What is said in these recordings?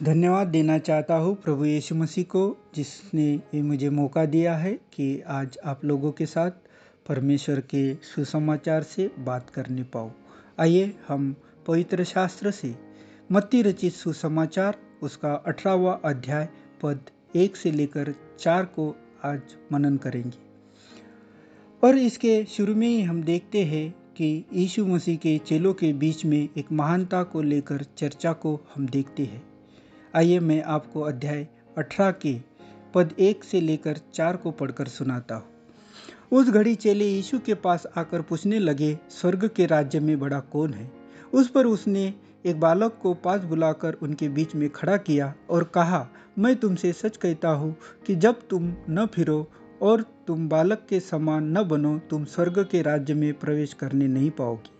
धन्यवाद देना चाहता हूँ प्रभु यीशु मसीह को, जिसने ये मुझे मौका दिया है कि आज आप लोगों के साथ परमेश्वर के सुसमाचार से बात करने पाऊँ। आइए हम पवित्र शास्त्र से मत्ती रचित सुसमाचार उसका 18वां अध्याय पद 1 से लेकर 4 को आज मनन करेंगे। और इसके शुरू में ही हम देखते हैं कि यीशु मसीह के चेलों के बीच में एक महानता को लेकर चर्चा को हम देखते हैं। आइए मैं आपको अध्याय 18 के पद 1 से लेकर 4 को पढ़कर सुनाता हूँ। उस घड़ी चेले यीशु के पास आकर पूछने लगे, स्वर्ग के राज्य में बड़ा कौन है? उस पर उसने एक बालक को पास बुलाकर उनके बीच में खड़ा किया और कहा, मैं तुमसे सच कहता हूँ कि जब तुम न फिरो और तुम बालक के समान न बनो, तुम स्वर्ग के राज्य में प्रवेश करने नहीं पाओगे।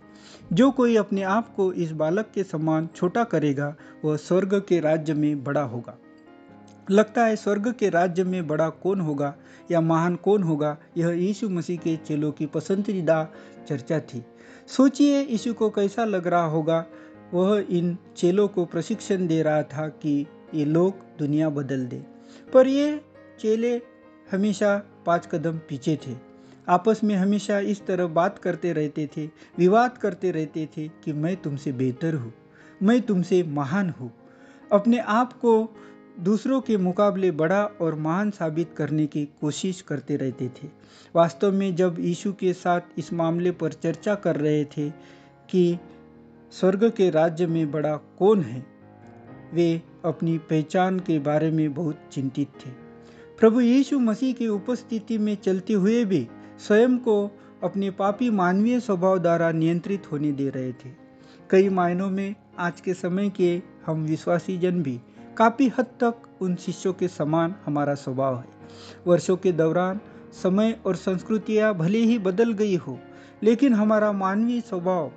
जो कोई अपने आप को इस बालक के समान छोटा करेगा, वह स्वर्ग के राज्य में बड़ा होगा। लगता है स्वर्ग के राज्य में बड़ा कौन होगा या महान कौन होगा, यह यीशु मसीह के चेलों की पसंदीदा चर्चा थी। सोचिए यीशु को कैसा लग रहा होगा। वह इन चेलों को प्रशिक्षण दे रहा था कि ये लोग दुनिया बदल दे, पर ये चेले हमेशा 5 कदम पीछे थे। आपस में हमेशा इस तरह बात करते रहते थे, विवाद करते रहते थे कि मैं तुमसे बेहतर हूँ, मैं तुमसे महान हूँ। अपने आप को दूसरों के मुकाबले बड़ा और महान साबित करने की कोशिश करते रहते थे। वास्तव में जब यीशु के साथ इस मामले पर चर्चा कर रहे थे कि स्वर्ग के राज्य में बड़ा कौन है, वे अपनी पहचान के बारे में बहुत चिंतित थे। प्रभु यीशु मसीह की उपस्थिति में चलते हुए भी स्वयं को अपने पापी मानवीय स्वभाव द्वारा नियंत्रित होने दे रहे थे। कई मायनों में आज के समय के हम विश्वासी जन भी काफ़ी हद तक उन शिष्यों के समान हमारा स्वभाव है। वर्षों के दौरान समय और संस्कृतियाँ भले ही बदल गई हो, लेकिन हमारा मानवीय स्वभाव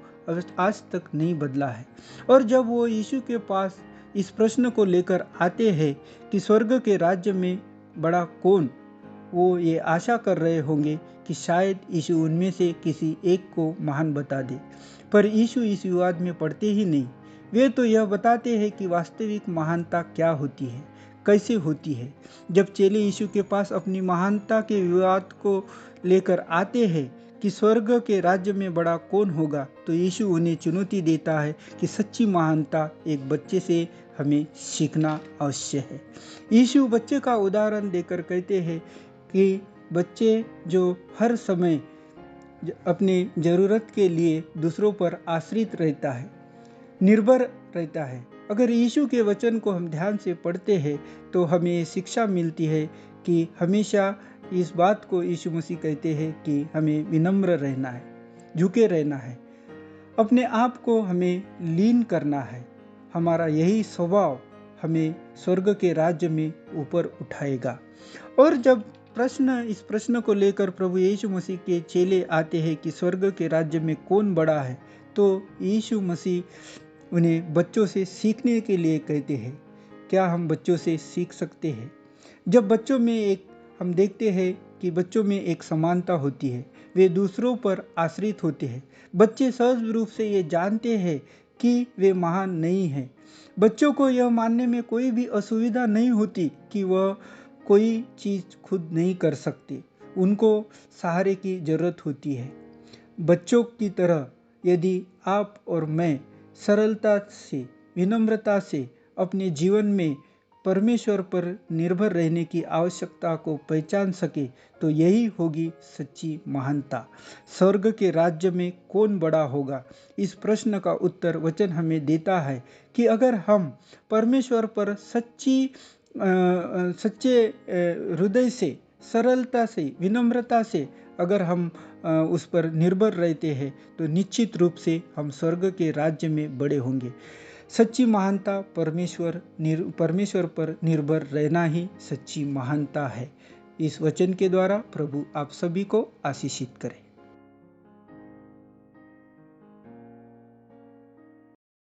आज तक नहीं बदला है। और जब वो यीशु के पास इस प्रश्न को लेकर आते हैं कि स्वर्ग के राज्य में बड़ा कौन, वो ये आशा कर रहे होंगे कि शायद यीशु उनमें से किसी एक को महान बता दे, पर यीशु इस विवाद में पड़ते ही नहीं। वे तो यह बताते हैं कि वास्तविक महानता क्या होती है, कैसे होती है। जब चेले यीशु के पास अपनी महानता के विवाद को लेकर आते हैं कि स्वर्ग के राज्य में बड़ा कौन होगा, तो यीशु उन्हें चुनौती देता है कि सच्ची महानता एक बच्चे से हमें सीखना अवश्य है। यीशु बच्चे का उदाहरण देकर कहते हैं कि बच्चे जो हर समय अपने ज़रूरत के लिए दूसरों पर आश्रित रहता है, निर्भर रहता है। अगर यीशु के वचन को हम ध्यान से पढ़ते हैं तो हमें शिक्षा मिलती है कि हमेशा इस बात को यीशु मसीह कहते हैं कि हमें विनम्र रहना है, झुके रहना है, अपने आप को हमें लीन करना है। हमारा यही स्वभाव हमें स्वर्ग के राज्य में ऊपर उठाएगा। और जब इस प्रश्न को लेकर प्रभु यीशु मसीह के चेले आते हैं कि स्वर्ग के राज्य में कौन बड़ा है, तो यीशु मसीह उन्हें बच्चों से सीखने के लिए कहते हैं। क्या हम बच्चों से सीख सकते हैं? जब बच्चों में हम देखते हैं कि बच्चों में एक समानता होती है, वे दूसरों पर आश्रित होते हैं। बच्चे सहज रूप से ये जानते हैं कि वे महान नहीं हैं। बच्चों को यह मानने में कोई भी असुविधा नहीं होती कि वह कोई चीज़ खुद नहीं कर सकते, उनको सहारे की ज़रूरत होती है। बच्चों की तरह यदि आप और मैं सरलता से, विनम्रता से अपने जीवन में परमेश्वर पर निर्भर रहने की आवश्यकता को पहचान सके, तो यही होगी सच्ची महानता। स्वर्ग के राज्य में कौन बड़ा होगा? इस प्रश्न का उत्तर वचन हमें देता है कि अगर हम परमेश्वर पर सच्चे हृदय से, सरलता से, विनम्रता से अगर हम उस पर निर्भर रहते हैं, तो निश्चित रूप से हम स्वर्ग के राज्य में बड़े होंगे। सच्ची महानता परमेश्वर पर निर्भर रहना ही सच्ची महानता है। इस वचन के द्वारा प्रभु आप सभी को आशीषित करे।